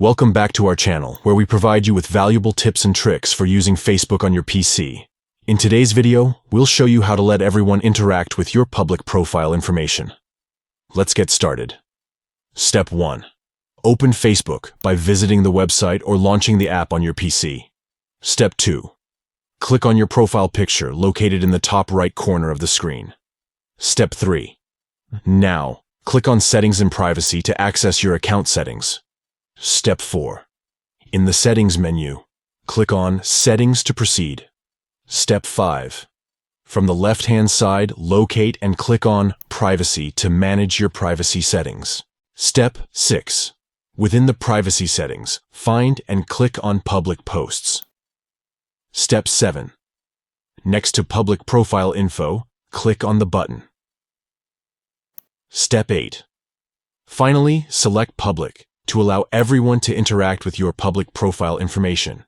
Welcome back to our channel, where we provide you with valuable tips and tricks for using Facebook on your PC. In today's video, we'll show you how to let everyone interact with your public profile information. Let's get started. Step 1. Open Facebook by visiting the website or launching the app on your PC. Step 2. Click on your profile picture located in the top right corner of the screen. Step 3. Now, click on Settings and Privacy to access your account settings. Step 4. In the Settings menu, click on Settings to proceed. Step 5. From the left-hand side, locate and click on Privacy to manage your privacy settings. Step 6. Within the privacy settings, find and click on Public Posts. Step 7. Next to Public Profile Info, click on the button. Step 8. Finally, select Public to allow everyone to interact with your public profile information.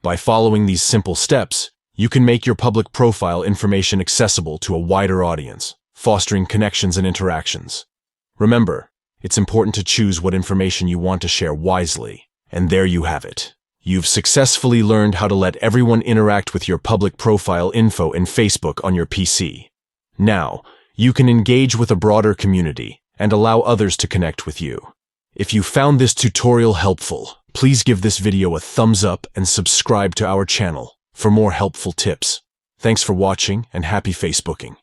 By following these simple steps, you can make your public profile information accessible to a wider audience, fostering connections and interactions. Remember, it's important to choose what information you want to share wisely. And there you have it. You've successfully learned how to let everyone interact with your public profile info in Facebook on your PC. Now, you can engage with a broader community and allow others to connect with you. If you found this tutorial helpful, please give this video a thumbs up and subscribe to our channel for more helpful tips. Thanks for watching and happy Facebooking.